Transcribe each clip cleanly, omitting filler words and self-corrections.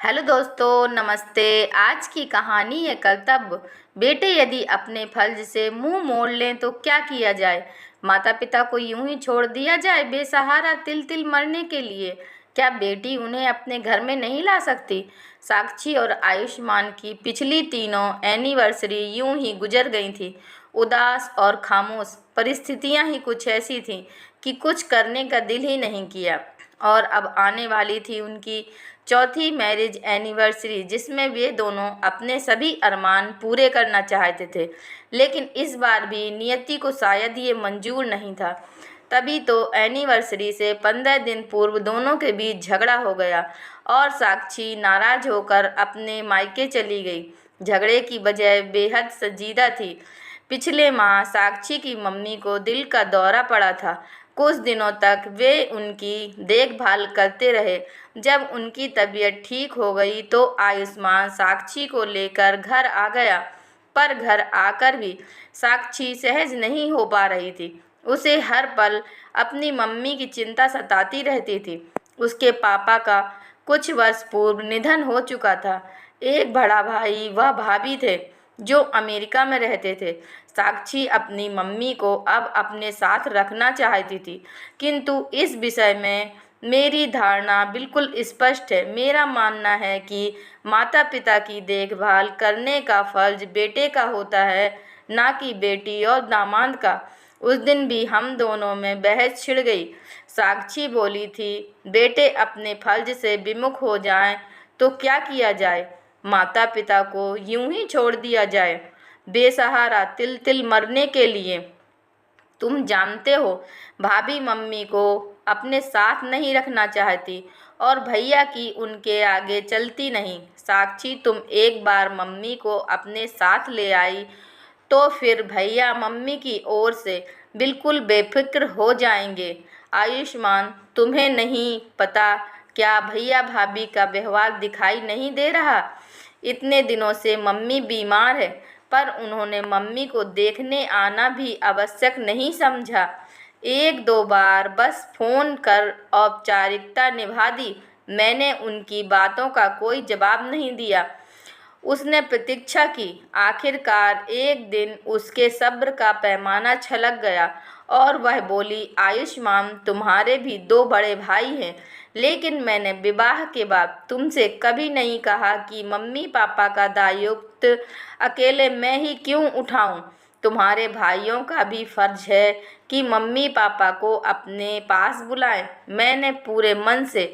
Hello दोस्तों, नमस्ते। आज की कहानी है कर्तव्य। बेटे यदि अपने फर्ज से मुंह मोड़ लें तो क्या किया जाए। माता पिता को यूं ही छोड़ दिया जाए बेसहारा तिल तिल मरने के लिए। क्या बेटी उन्हें अपने घर में नहीं ला सकती। साक्षी और आयुष्मान की पिछली तीनों एनिवर्सरी यूं ही गुजर गई थी। उदास और खामोश। परिस्थितियां ही कुछ ऐसी थीं कि कुछ करने का दिल ही नहीं किया। और अब आने वाली थी उनकी चौथी मैरिज एनिवर्सरी, जिसमें वे दोनों अपने सभी अरमान पूरे करना चाहते थे। लेकिन इस बार भी नियति को शायद ये मंजूर नहीं था। तभी तो एनिवर्सरी से 15 दिन पूर्व दोनों के बीच झगड़ा हो गया और साक्षी नाराज होकर अपने मायके चली गई। झगड़े की वजह बेहद संजीदा थी। पिछले माह साक्षी की मम्मी को दिल का दौरा पड़ा था। कुछ दिनों तक वे उनकी देखभाल करते रहे। जब उनकी तबीयत ठीक हो गई तो आयुष्मान साक्षी को लेकर घर आ गया। पर घर आकर भी साक्षी सहज नहीं हो पा रही थी। उसे हर पल अपनी मम्मी की चिंता सताती रहती थी। उसके पापा का कुछ वर्ष पूर्व निधन हो चुका था। एक बड़ा भाई व भाभी थे जो अमेरिका में रहते थे। साक्षी अपनी मम्मी को अब अपने साथ रखना चाहती थी, किंतु इस विषय में मेरी धारणा बिल्कुल स्पष्ट है। मेरा मानना है कि माता पिता की देखभाल करने का फर्ज बेटे का होता है, ना कि बेटी और दामाद का। उस दिन भी हम दोनों में बहस छिड़ गई। साक्षी बोली थी, बेटे अपने फर्ज से विमुख हो जाएं तो क्या किया जाए। माता पिता को यूं ही छोड़ दिया जाए बेसहारा तिल तिल मरने के लिए। तुम जानते हो, भाभी मम्मी को अपने साथ नहीं रखना चाहती और भैया की उनके आगे चलती नहीं। साक्षी, तुम एक बार मम्मी को अपने साथ ले आई तो फिर भैया मम्मी की ओर से बिल्कुल बेफिक्र हो जाएंगे। आयुष्मान, तुम्हें नहीं पता क्या भैया भाभी का व्यवहार दिखाई नहीं दे रहा। इतने दिनों से मम्मी बीमार है, पर उन्होंने मम्मी को देखने आना भी आवश्यक नहीं समझा। एक दो बार बस फोन कर औपचारिकता निभा दी। मैंने उनकी बातों का कोई जवाब नहीं दिया। उसने प्रतीक्षा की। आखिरकार एक दिन उसके सब्र का पैमाना छलक गया और वह बोली, आयुष्मान, तुम्हारे भी दो बड़े भाई हैं, लेकिन मैंने विवाह के बाद तुमसे कभी नहीं कहा कि मम्मी पापा का दायित्व अकेले मैं ही क्यों उठाऊं। तुम्हारे भाइयों का भी फर्ज है कि मम्मी पापा को अपने पास बुलाएं। मैंने पूरे मन से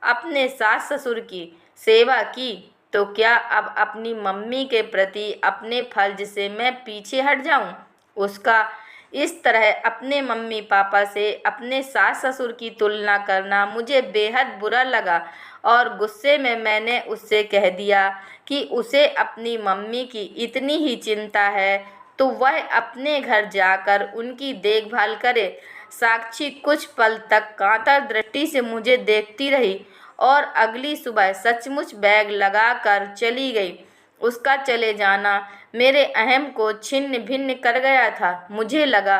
अपने सास ससुर की सेवा की, तो क्या अब अपनी मम्मी के प्रति अपने फर्ज से मैं पीछे हट जाऊं। उसका इस तरह अपने मम्मी पापा से अपने सास ससुर की तुलना करना मुझे बेहद बुरा लगा और गुस्से में मैंने उससे कह दिया कि उसे अपनी मम्मी की इतनी ही चिंता है तो वह अपने घर जाकर उनकी देखभाल करे। साक्षी कुछ पल तक कांता दृष्टि से मुझे देखती रही और अगली सुबह सचमुच बैग लगाकर चली गई। उसका चले जाना मेरे अहम को छिन्न भिन्न कर गया था। मुझे लगा,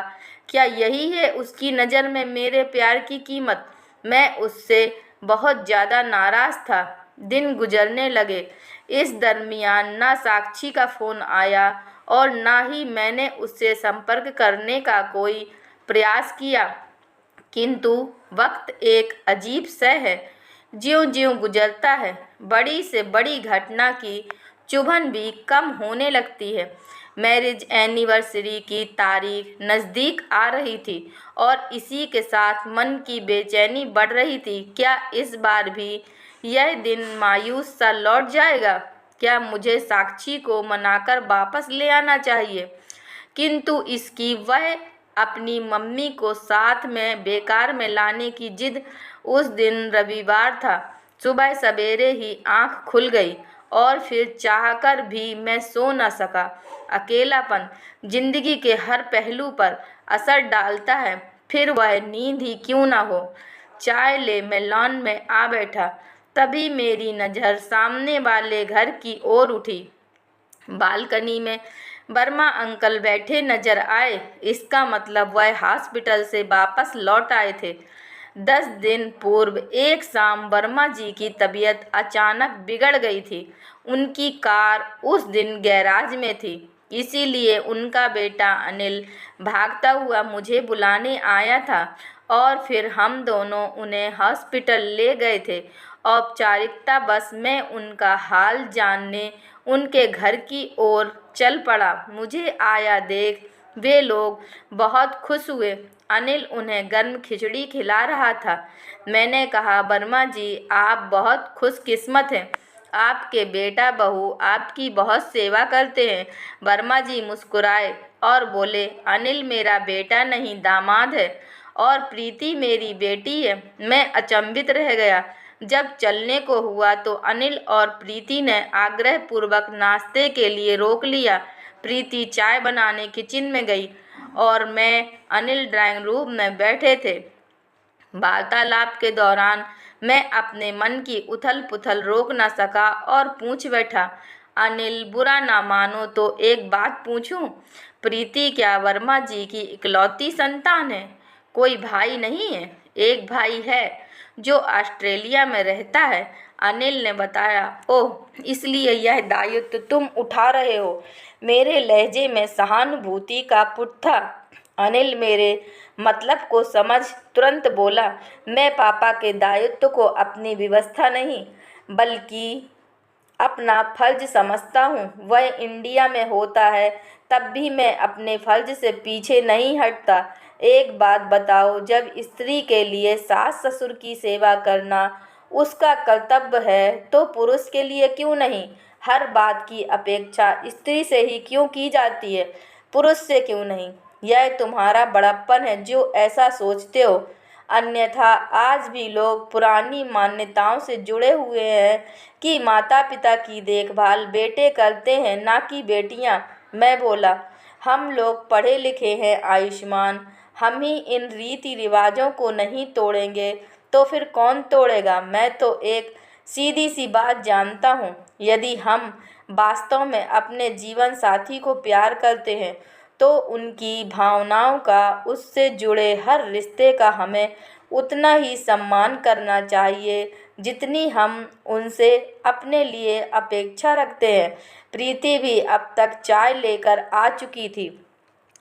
क्या यही है उसकी नज़र में मेरे प्यार की कीमत। मैं उससे बहुत ज़्यादा नाराज़ था। दिन गुजरने लगे। इस दरमियान ना साक्षी का फ़ोन आया और ना ही मैंने उससे संपर्क करने का कोई प्रयास किया। किंतु वक्त एक अजीब सा है। ज्यों-ज्यों गुजरता है, बड़ी से बड़ी घटना की चुभन भी कम होने लगती है। मैरिज एनिवर्सरी की तारीख नज़दीक आ रही थी और इसी के साथ मन की बेचैनी बढ़ रही थी। क्या इस बार भी यह दिन मायूस सा लौट जाएगा। क्या मुझे साक्षी को मनाकर वापस ले आना चाहिए। किंतु इसकी वह अपनी मम्मी को साथ में बेकार में लाने की जिद। उस दिन रविवार था। सुबह सवेरे ही आंख खुल गई और फिर चाहकर भी मैं सो न सका। अकेलापन जिंदगी के हर पहलू पर असर डालता है, फिर वह नींद ही क्यों न हो। चाय ले मैं लॉन में आ बैठा। तभी मेरी नज़र सामने वाले घर की ओर उठी। बालकनी में वर्मा अंकल बैठे नजर आए। इसका मतलब वह हॉस्पिटल से वापस लौट आए थे। 10 दिन पूर्व एक शाम वर्मा जी की तबीयत अचानक बिगड़ गई थी। उनकी कार उस दिन गैराज में थी, इसीलिए उनका बेटा अनिल भागता हुआ मुझे बुलाने आया था और फिर हम दोनों उन्हें हॉस्पिटल ले गए थे। औपचारिकता बस मैं उनका हाल जानने उनके घर की ओर चल पड़ा। मुझे आया देख वे लोग बहुत खुश हुए। अनिल उन्हें गर्म खिचड़ी खिला रहा था। मैंने कहा, वर्मा जी आप बहुत खुशकिस्मत हैं, आपके बेटा बहू आपकी बहुत सेवा करते हैं। वर्मा जी मुस्कुराए और बोले, अनिल मेरा बेटा नहीं दामाद है और प्रीति मेरी बेटी है। मैं अचंभित रह गया। जब चलने को हुआ तो अनिल और प्रीति ने आग्रहपूर्वक नाश्ते के लिए रोक लिया। प्रीति चाय बनाने किचन में गई और मैं अनिल ड्राइंग रूम में बैठे थे। वार्तालाप के दौरान मैं अपने मन की उथल पुथल रोक न सका और पूछ बैठा, अनिल बुरा ना मानो तो एक बात पूछूं? प्रीति क्या वर्मा जी की इकलौती संतान है? कोई भाई नहीं है? एक भाई है जो ऑस्ट्रेलिया में रहता है, अनिल ने बताया। ओह, इसलिए यह दायित्व तुम उठा रहे हो? मेरे लहजे में सहानुभूति का पुट था। अनिल मेरे मतलब को समझ तुरंत बोला, मैं पापा के दायित्व को अपनी व्यवस्था नहीं बल्कि अपना फर्ज समझता हूँ। वह इंडिया में होता है तब भी मैं अपने फर्ज से पीछे नहीं हटता। एक बात बताओ, जब स्त्री के लिए सास ससुर की सेवा करना उसका कर्तव्य है तो पुरुष के लिए क्यों नहीं? हर बात की अपेक्षा स्त्री से ही क्यों की जाती है, पुरुष से क्यों नहीं? यह तुम्हारा बड़प्पन है जो ऐसा सोचते हो। अन्यथा आज भी लोग पुरानी मान्यताओं से जुड़े हुए हैं कि माता पिता की देखभाल बेटे करते हैं, ना कि बेटियां। मैं बोला, हम लोग पढ़े लिखे हैं आयुष्मान, हम ही इन रीति रिवाजों को नहीं तोड़ेंगे तो फिर कौन तोड़ेगा? मैं तो एक सीधी सी बात जानता हूँ, यदि हम वास्तव में अपने जीवन साथी को प्यार करते हैं तो उनकी भावनाओं का, उससे जुड़े हर रिश्ते का हमें उतना ही सम्मान करना चाहिए जितनी हम उनसे अपने लिए अपेक्षा रखते हैं। प्रीति भी अब तक चाय लेकर आ चुकी थी।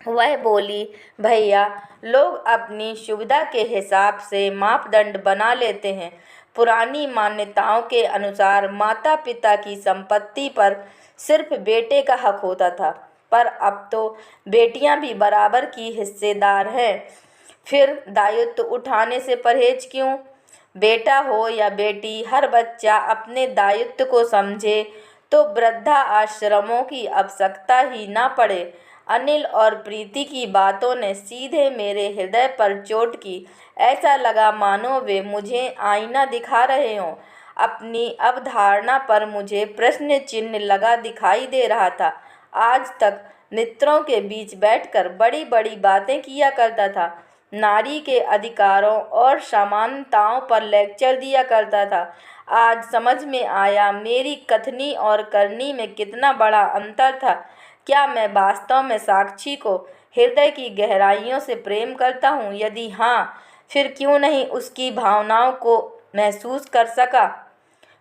वह बोली, भैया लोग अपनी सुविधा के हिसाब से मापदंड बना लेते हैं। पुरानी मान्यताओं के अनुसार माता पिता की संपत्ति पर सिर्फ बेटे का हक होता था, पर अब तो बेटियां भी बराबर की हिस्सेदार हैं। फिर दायित्व उठाने से परहेज क्यों? बेटा हो या बेटी, हर बच्चा अपने दायित्व को समझे तो वृद्धा आश्रमों की आवश्यकता ही ना पड़े। अनिल और प्रीति की बातों ने सीधे मेरे हृदय पर चोट की। ऐसा लगा मानो वे मुझे आईना दिखा रहे हों। अपनी अवधारणा पर मुझे प्रश्न चिन्ह लगा दिखाई दे रहा था। आज तक मित्रों के बीच बैठकर बड़ी बड़ी बातें किया करता था, नारी के अधिकारों और समानताओं पर लेक्चर दिया करता था। आज समझ में आया मेरी कथनी और करनी में कितना बड़ा अंतर था। क्या मैं वास्तव में साक्षी को हृदय की गहराइयों से प्रेम करता हूँ? यदि हाँ, फिर क्यों नहीं उसकी भावनाओं को महसूस कर सका?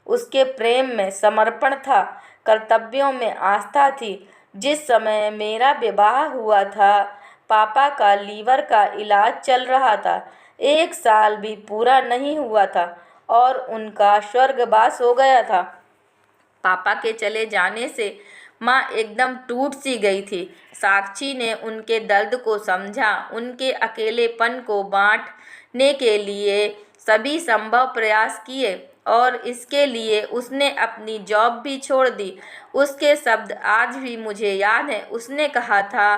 उसके प्रेम में समर्पण था, कर्तव्यों में आस्था थी। जिस समय मेरा विवाह हुआ था, पापा का लीवर का इलाज चल रहा था। 1 साल भी पूरा नहीं हुआ था और उनका स्वर्गवास हो गया था। पापा के चले जाने से माँ एकदम टूट सी गई थी। साक्षी ने उनके दर्द को समझा, उनके अकेलेपन को बांटने के लिए सभी संभव प्रयास किए और इसके लिए उसने अपनी जॉब भी छोड़ दी। उसके शब्द आज भी मुझे याद हैं। उसने कहा था,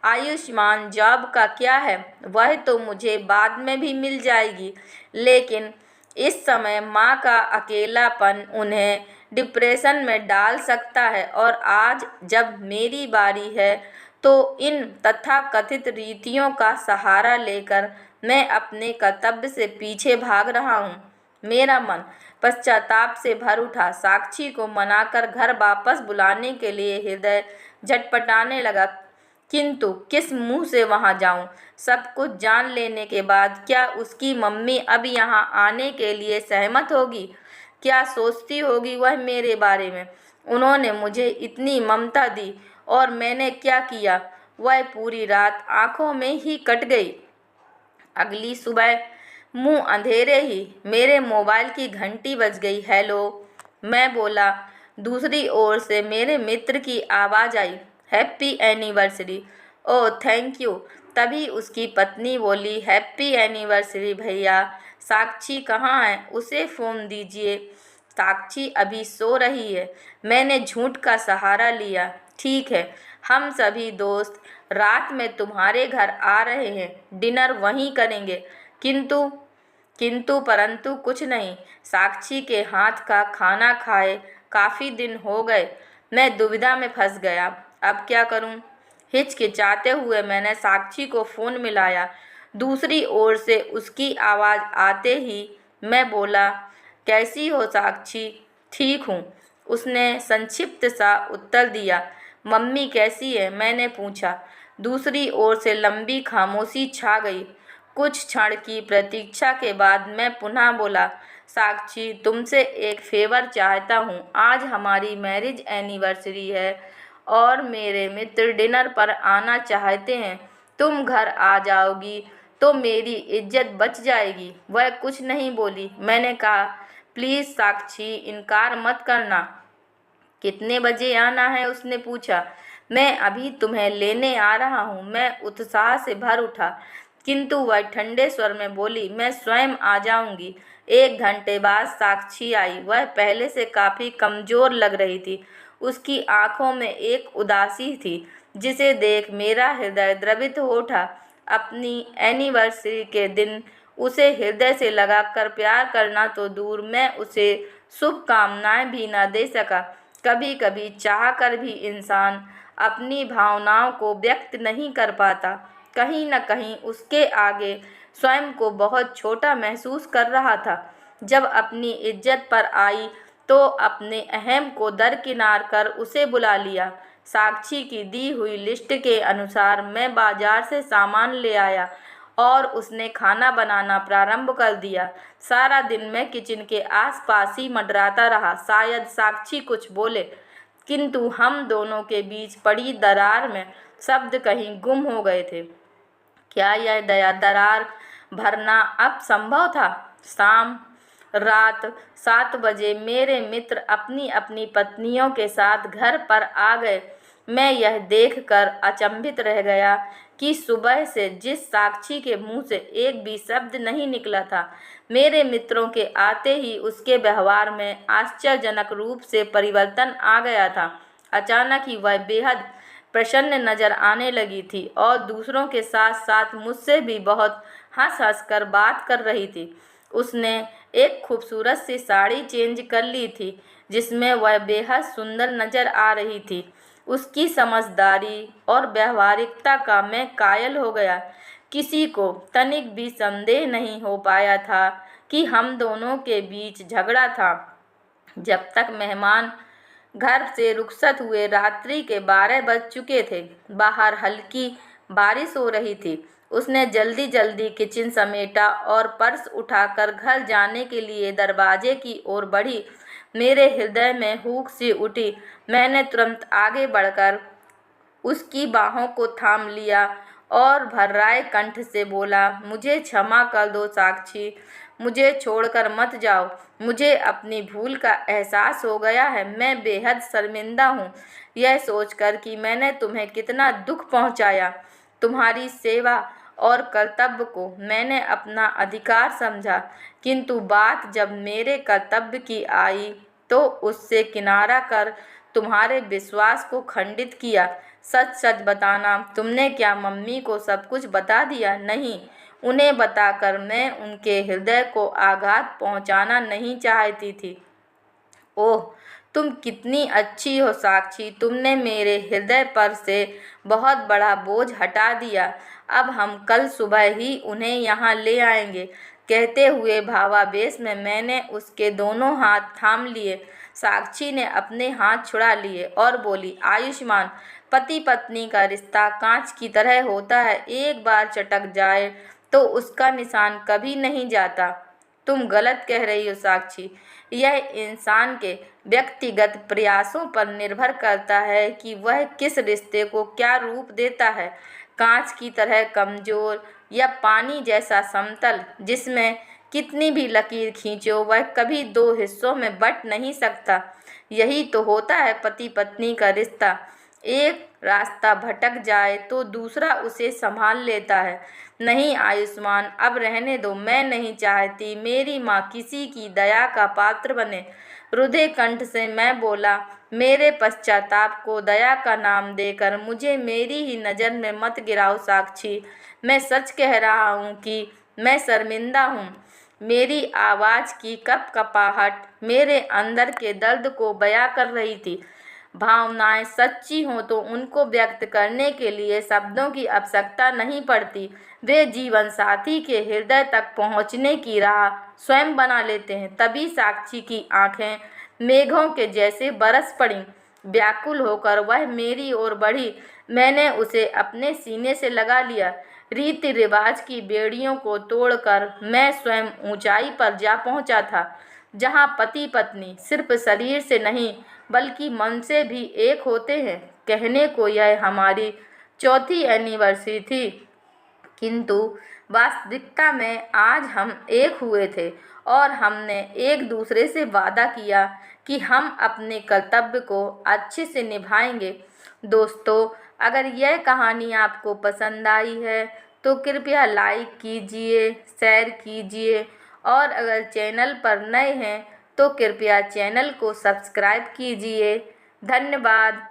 आयुष्मान, जॉब का क्या है, वह तो मुझे बाद में भी मिल जाएगी, लेकिन इस समय माँ का अकेलापन उन्हें डिप्रेशन में डाल सकता है। और आज जब मेरी बारी है तो इन तथाकथित रीतियों का सहारा लेकर मैं अपने कर्तव्य से पीछे भाग रहा हूँ। मेरा मन पश्चाताप से भर उठा। साक्षी को मनाकर घर वापस बुलाने के लिए हृदय झटपटाने लगा। किंतु किस मुंह से वहां जाऊं? सब कुछ जान लेने के बाद क्या उसकी मम्मी अब यहाँ आने के लिए सहमत होगी? क्या सोचती होगी वह मेरे बारे में? उन्होंने मुझे इतनी ममता दी और मैंने क्या किया? वह पूरी रात आंखों में ही कट गई। अगली सुबह मुंह अंधेरे ही मेरे मोबाइल की घंटी बज गई। हेलो, मैं बोला। दूसरी ओर से मेरे मित्र की आवाज़ आई, happy anniversary. Oh thank you. तभी उसकी पत्नी बोली, हैप्पी एनिवर्सरी भैया। साक्षी कहाँ है? उसे फ़ोन दीजिए। साक्षी अभी सो रही है। मैंने झूठ का सहारा लिया। ठीक है, हम सभी दोस्त रात में तुम्हारे घर आ रहे हैं, डिनर वहीं करेंगे। किंतु किंतु परंतु कुछ नहीं। साक्षी के हाथ का खाना खाए काफ़ी दिन हो गए। मैं दुविधा में फंस गया। अब क्या करूं? हिचकिचाते हुए मैंने साक्षी को फ़ोन मिलाया। दूसरी ओर से उसकी आवाज़ आते ही मैं बोला, कैसी हो साक्षी? ठीक हूँ, उसने संक्षिप्त सा उत्तर दिया। मम्मी कैसी है? मैंने पूछा। दूसरी ओर से लंबी खामोशी छा गई। कुछ क्षण की प्रतीक्षा के बाद मैं पुनः बोला, साक्षी तुमसे एक फेवर चाहता हूँ। आज हमारी मैरिज एनिवर्सरी है और मेरे मित्र डिनर पर आना चाहते हैं। तुम घर आ जाओगी तो मेरी इज्जत बच जाएगी। वह कुछ नहीं बोली। मैंने कहा, प्लीज़ साक्षी इनकार मत करना। कितने बजे आना है? उसने पूछा। मैं अभी तुम्हें लेने आ रहा हूँ। मैं उत्साह से भर उठा, किंतु वह ठंडे स्वर में बोली, मैं स्वयं आ जाऊंगी। 1 घंटे बाद साक्षी आई। वह पहले से काफ़ी कमज़ोर लग रही थी। उसकी आंखों में एक उदासी थी जिसे देख मेरा हृदय द्रवित हो उठा। अपनी एनिवर्सरी के दिन उसे हृदय से लगाकर प्यार करना तो दूर, मैं उसे शुभकामनाएं भी न दे सका। कभी कभी चाह कर भी इंसान अपनी भावनाओं को व्यक्त नहीं कर पाता। कहीं न कहीं उसके आगे स्वयं को बहुत छोटा महसूस कर रहा था। जब अपनी इज्जत पर आई तो अपने अहम को दरकिनार कर उसे बुला लिया। साक्षी की दी हुई लिस्ट के अनुसार मैं बाजार से सामान ले आया और उसने खाना बनाना प्रारंभ कर दिया। सारा दिन मैं किचन के आसपास ही मंडराता रहा, शायद साक्षी कुछ बोले, किंतु हम दोनों के बीच पड़ी दरार में शब्द कहीं गुम हो गए थे। क्या यह दरार भरना अब संभव था? शाम रात 7 बजे मेरे मित्र अपनी अपनी पत्नियों के साथ घर पर आ गए। मैं यह देखकर अचंभित रह गया कि सुबह से जिस साक्षी के मुंह से एक भी शब्द नहीं निकला था, मेरे मित्रों के आते ही उसके व्यवहार में आश्चर्यजनक रूप से परिवर्तन आ गया था। अचानक ही वह बेहद प्रसन्न नजर आने लगी थी और दूसरों के साथ साथ मुझसे भी बहुत हंस हंस कर बात कर रही थी। उसने एक खूबसूरत सी साड़ी चेंज कर ली थी जिसमें वह बेहद सुंदर नजर आ रही थी। उसकी समझदारी और व्यावहारिकता का मैं कायल हो गया। किसी को तनिक भी संदेह नहीं हो पाया था कि हम दोनों के बीच झगड़ा था। जब तक मेहमान घर से रुखसत हुए रात्रि के 12 बज चुके थे। बाहर हल्की बारिश हो रही थी। उसने जल्दी जल्दी किचन समेटा और पर्स उठाकर घर जाने के लिए दरवाजे की ओर बढ़ी। मेरे हृदय में हुक सी उठी। मैंने तुरंत आगे बढ़कर उसकी बाहों को थाम लिया और भर्राए कंठ से बोला, मुझे क्षमा कर दो साक्षी, मुझे छोड़कर मत जाओ। मुझे अपनी भूल का एहसास हो गया है। मैं बेहद शर्मिंदा हूँ यह सोचकर कि मैंने तुम्हें कितना दुख पहुँचाया। तुम्हारी सेवा और कर्तव्य को मैंने अपना अधिकार समझा, किंतु बात जब मेरे कर्तव्य की आई तो उससे किनारा कर तुम्हारे विश्वास को खंडित किया। सच सच बताना, तुमने क्या मम्मी को सब कुछ बता दिया? नहीं, उन्हें बताकर मैं उनके हृदय को आघात पहुंचाना नहीं चाहती थी। ओह, तुम कितनी अच्छी हो साक्षी, तुमने मेरे हृदय पर से बहुत बड़ा बोझ हटा दिया। अब हम कल सुबह ही उन्हें यहाँ ले आएंगे। कहते हुए भावावेश में मैंने उसके दोनों हाथ थाम लिए। साक्षी ने अपने हाथ छुड़ा लिए और बोली, आयुष्मान, पति पत्नी का रिश्ता कांच की तरह होता है, एक बार चटक जाए तो उसका निशान कभी नहीं जाता। तुम गलत कह रही हो साक्षी। यह इंसान के व्यक्तिगत प्रयासों पर निर्भर करता है कि वह किस रिश्ते को क्या रूप देता है। कांच की तरह कमजोर या पानी जैसा समतल जिसमें कितनी भी लकीर खींचो वह कभी दो हिस्सों में बट नहीं सकता। यही तो होता है पति पत्नी का रिश्ता। एक रास्ता भटक जाए तो दूसरा उसे संभाल लेता है। नहीं आयुष्मान, अब रहने दो, मैं नहीं चाहती मेरी माँ किसी की दया का पात्र बने। रुधे कंठ से मैं बोला, मेरे पश्चाताप को दया का नाम देकर मुझे मेरी ही नज़र में मत गिराओ साक्षी। मैं सच कह रहा हूँ कि मैं शर्मिंदा हूँ। मेरी आवाज़ की कपकपाहट मेरे अंदर के दर्द को बयां कर रही थी। भावनाएं सच्ची हों तो उनको व्यक्त करने के लिए शब्दों की आवश्यकता नहीं पड़ती। वे जीवन साथी के हृदय तक पहुंचने की राह स्वयं बना लेते हैं। तभी साक्षी की आंखें मेघों के जैसे बरस पड़ीं। व्याकुल होकर वह मेरी ओर बढ़ी। मैंने उसे अपने सीने से लगा लिया। रीति रिवाज की बेड़ियों को तोड़कर मैं स्वयं ऊंचाई पर जा पहुंचा था, जहां पति पत्नी सिर्फ शरीर से नहीं बल्कि मन से भी एक होते हैं। कहने को यह हमारी चौथी एनिवर्सरी थी, किंतु वास्तविकता में आज हम एक हुए थे और हमने एक दूसरे से वादा किया कि हम अपने कर्तव्य को अच्छे से निभाएंगे। दोस्तों, अगर यह कहानी आपको पसंद आई है तो कृपया लाइक कीजिए, शेयर कीजिए और अगर चैनल पर नए हैं तो कृपया चैनल को सब्सक्राइब कीजिए। धन्यवाद।